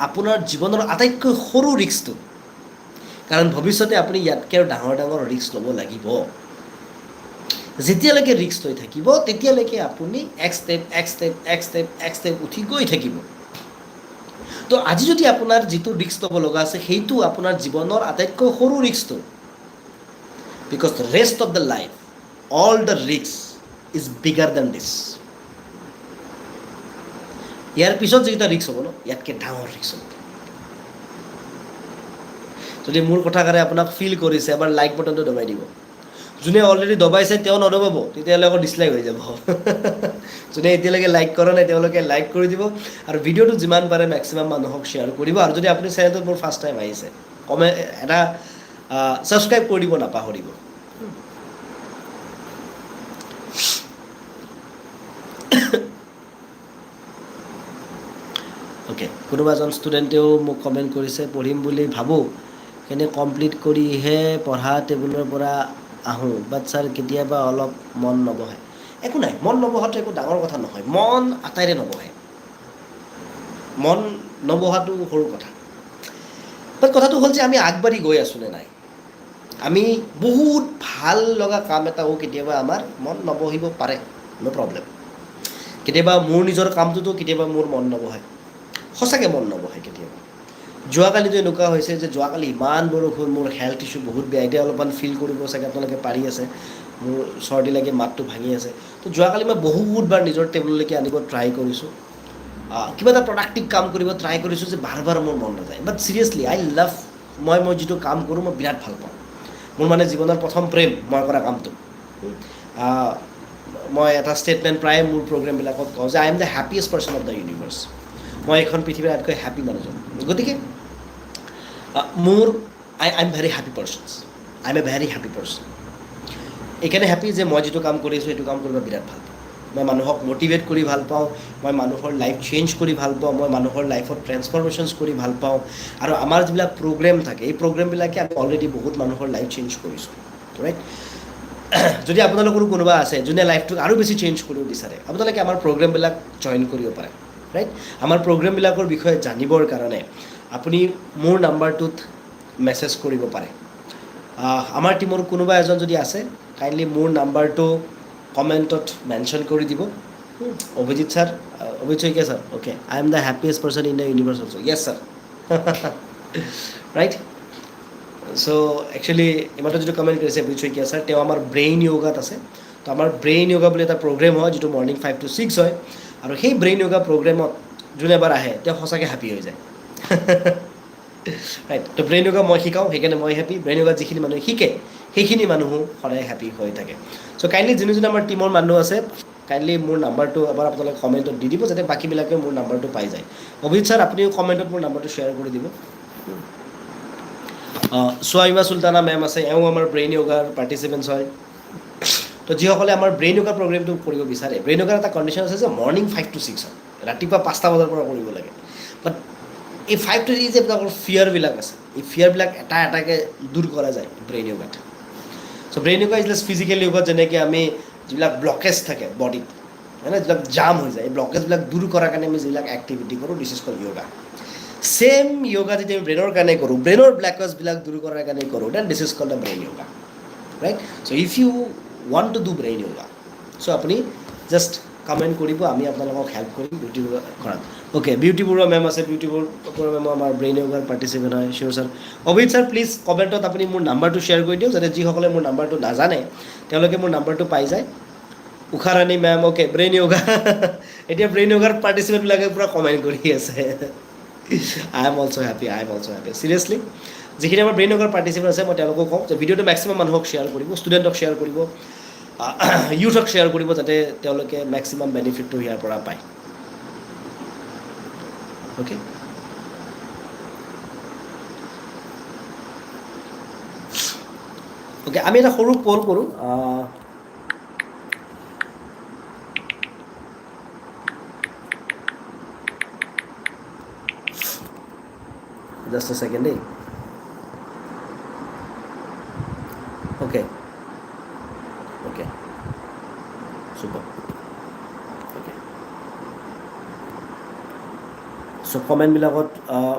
আপোনাৰ জীৱনৰ আটাইতকৈ সৰু ৰিস্কটো, কাৰণ ভৱিষ্যতে আপুনি ইয়াতকৈ আৰু ডাঙৰ ডাঙৰ ৰিস্ক ল'ব লাগিব। যেতিয়ালৈকে ৰিস্ক লৈ থাকিব তেতিয়ালৈকে আপুনি এক ষ্টেপ উঠি গৈ থাকিব। তো আজি যদি আপোনাৰ যিটো ৰিস্ক ল'ব লগা আছে সেইটো আপোনাৰ জীৱনৰ আটাইতকৈ সৰু ৰিস্কটো, because the rest of the life all the risk is bigger than this. ইয়াৰ পিছত যিকেইটা ৰিস্ক হ'ব ন, ইয়াতকৈ ডাঙৰ ৰিস্ক হ'ব। যদি মোৰ কথাষাৰে আপোনাক ফিল কৰিছে, এবাৰ লাইক বটনটো দবাই দিব। যোনে অলৰেডি দবাইছে তেওঁ নদবাব, তেতিয়াহ'লে আকৌ ডিছলাইক হৈ যাব। যোনে এতিয়ালৈকে লাইক কৰা নাই তেওঁলোকে লাইক কৰি দিব, আৰু ভিডিঅ'টো যিমান পাৰে মেক্সিমাম মানুহক শ্বেয়াৰ কৰিব। আৰু যদি আপুনি চেনেলটোত মোৰ ফাৰ্ষ্ট টাইম আহিছে, এটা ছাবস্ক্ৰাইব কৰি দিব নাপাহৰিব। অ'কে, কোনোবা এজন ষ্টুডেণ্টেও মোক কমেণ্ট কৰিছে, পঢ়িম বুলি ভাবোঁ কিন্তু কমপ্লিট কৰিহে পঢ়া টেবুলৰ পৰা আহোঁ, বাট ছাৰ কেতিয়াবা অলপ মন নবহে। একো নাই, মন নবহাটো একো ডাঙৰ কথা নহয়, মন আটাইৰে নবহে। মন নবহাটো সৰু কথা, বাট কথাটো হ'ল যে আমি আগবাঢ়ি গৈ আছোঁ নে নাই। আমি বহুত ভাল লগা কাম এটাও কেতিয়াবা আমাৰ মন নবহিব পাৰে, ন' প্ৰব্লেম। কেতিয়াবা মোৰ নিজৰ কামটোতো কেতিয়াবা মোৰ মন নবহে, সঁচাকৈ মন নবহে কেতিয়াবা। যোৱাকালিতো এনেকুৱা হৈছে যে যোৱাকালি ইমান বৰষুণ, মোৰ হেল্থ ইছ্যু বহুত বেয়া। এতিয়া অলপমান ফিল কৰিব চাগে আপোনালোকে পাৰি আছে, মোৰ চৰ্দি লাগি মাতটো ভাঙি আছে। তো যোৱাকালি মই বহুতবাৰ নিজৰ টেবুললৈকে আনিব ট্ৰাই কৰিছোঁ, কিবা এটা প্ৰডাক্টিভ কাম কৰিব ট্ৰাই কৰিছোঁ, যে বাৰ বাৰ মোৰ মন নাযায়। বাট চিৰিয়াছলি আই লাভ, মই যিটো কাম কৰোঁ মই বিৰাট ভাল পাওঁ। মোৰ মানে জীৱনৰ প্ৰথম প্ৰেম মই কৰা কামটো। মই এটা ষ্টেটমেণ্ট প্ৰায় মোৰ প্ৰগ্ৰেমবিলাকত কওঁ যে I am the happiest person of the universe. মই এইখন পৃথিৱীৰ আটাইতকৈ হেপী মানুহজন। গতিকে I am very happy persons, I M A very happy person. এইকাৰণে হেপী যে মই যিটো কাম কৰি আছোঁ সেইটো কাম কৰিব বিৰাট ভাল পাওঁ। মই মানুহক মটিভেট কৰি ভাল পাওঁ, মই মানুহৰ লাইফ চেঞ্জ কৰি ভাল পাওঁ, মই মানুহৰ লাইফত ট্ৰেন্সফৰ্মেশ্যনছ কৰি ভাল পাওঁ। আৰু আমাৰ যিবিলাক প্ৰগ্ৰেম থাকে, এই প্ৰগ্ৰেমবিলাকে আমি অলৰেডি বহুত মানুহৰ লাইফ চেঞ্জ কৰিছোঁ, ৰাইট। যদি আপোনালোকৰো কোনোবা আছে যোনে লাইফটোক আৰু বেছি চেঞ্জ কৰিব বিচাৰে, আপোনালোকে আমাৰ প্ৰগ্ৰেমবিলাক জইন কৰিব পাৰে, ৰাইট। আমাৰ প্ৰগ্ৰেমবিলাকৰ বিষয়ে জানিবৰ কাৰণে আপুনি মোৰ নাম্বাৰটোত মেছেজ কৰিব পাৰে। আমাৰ টীমৰ কোনোবা এজন যদি আছে, কাইণ্ডলি মোৰ নাম্বাৰটো কমেণ্টত মেনশ্যন কৰি দিব। Abhijit sir, Abhijit Saikia sir, okay, I am the happiest person in the universe also', Yes sir. Right. So' actually ইমানটো যিটো কমেণ্ট কৰিছে অভিজিত শইকীয়া ছাৰ, তেওঁ আমাৰ ব্ৰেইন য়োগাত আছে। তো আমাৰ ব্ৰেইন য়োগা বুলি এটা প্ৰগ্ৰেম হয়, যিটো মৰ্ণিং 5 to 6 হয়। আৰু সেই ব্ৰেইন য়োগা প্ৰগ্ৰেমত যোনে এবাৰ আহে তেওঁ সঁচাকৈ হেপী হৈ যায়। ৰাইট। তো ব্ৰেইন য়োগা মই শিকাওঁ, সেইকাৰণে মই হেপী। ব্ৰেইন য়োগাত যিখিনি মানুহে শিকে সেইখিনি মানুহো সদায় হেপী হৈ থাকে। চ' কাইণ্ডলি যোনে যোনে আমাৰ টীমৰ মানুহ আছে, কাইণ্ডলি মোৰ নাম্বাৰটো এবাৰ আপোনালোকে কমেণ্টত দি দিব, যাতে বাকীবিলাকে মোৰ নাম্বাৰটো পাই যায়। অভিজিত ছাৰ, আপুনিও কমেণ্টত মোৰ নাম্বাৰটো শ্বেয়াৰ কৰি দিব। চোৱাইমা চুলতানা মেম আছে, এওঁ আমাৰ ব্ৰেইন য়োগাৰ পাৰ্টিচিপেণ্টছ হয়। তো যিসকলে আমাৰ ব্ৰেইন য়োগা প্ৰগ্ৰেমটো কৰিব বিচাৰে, ব্ৰেইন য়োগাৰ এটা কণ্ডিশ্যন আছে যে মৰ্ণিং 5 to 6 হয়, ৰাতিপুৱা 5টা বজাৰ পৰা কৰিব লাগে। বাট এই 5 to 6 যে আপোনালোকৰ ফিয়াৰবিলাক আছে, এই ফিয়াৰবিলাক এটা এটাকৈ দূৰ কৰা যায় ব্ৰেইন য়োগাত। So' brain yoga is just physical য়োগাত যেনেকৈ আমি যিবিলাক ব্লকেজ থাকে বডিত, হয় না, যিবিলাক জাম হৈ যায়, এই ব্লকেজবিলাক দূৰ কৰাৰ কাৰণে আমি যিবিলাক এক্টিভিটি কৰোঁ, this is called yoga. Same yoga যদি আমি ব্ৰেইনৰ কাৰণে কৰোঁ, ব্ৰেইনৰ ব্লকেজবিলাক দূৰ কৰাৰ কাৰণে কৰোঁ, then this is called the brain yoga, right. So' if you want to do brain yoga, so' আপুনি জাষ্ট কমেণ্ট কৰিব, আমি আপোনালোকক হেল্প কৰিম বিউটি বৰুৱা কৰাত। অ'কে, বিউটি বৰুৱা মেম আছে, বিউটি বৰুৱা মেম আমাৰ ব্ৰেইন য়োগাৰ পাৰ্টিচিপেণ্ট হয়, চিয়'ৰ ছাৰ। অভিজিত ছাৰ, প্লিজ কমেণ্টত আপুনি মোৰ নাম্বাৰটো শ্বেয়াৰ কৰি দিয়ক, যাতে যিসকলে মোৰ নাম্বাৰটো নাজানে তেওঁলোকে মোৰ নাম্বাৰটো পাই যায়। Usha Rani ma'am, okay, brain yoga. এতিয়া ব্ৰেইন য়োগাৰ পাৰ্টিচিপেণ্টবিলাকে পূৰা কমেণ্ট কৰি আছে। I am also' happy, I am also' happy. Seriously যিখিনি আমাৰ ব্ৰেইন য়োগাৰ পাৰ্টিচিপেণ্ট আছে, মই তেওঁলোকক কওঁ যে ভিডিঅ'টো মেক্সিমাম মানুহক শ্বেয়াৰ কৰিব, ষ্টুডেণ্টক শ্বেয়াৰ কৰিব, ইউথক শ্বেয়াৰ কৰিব, যাতে তেওঁলোকে মেক্সিমাম বেনিফিটটো ইয়াৰ পৰা পায়। অ'কে, অ'কে, আমি এটা সৰু পল কৰোঁ। জাষ্ট এ ছেকেণ্ড দেই। Okay, okay, super. অ'কে, চ' কমেণ্টবিলাকত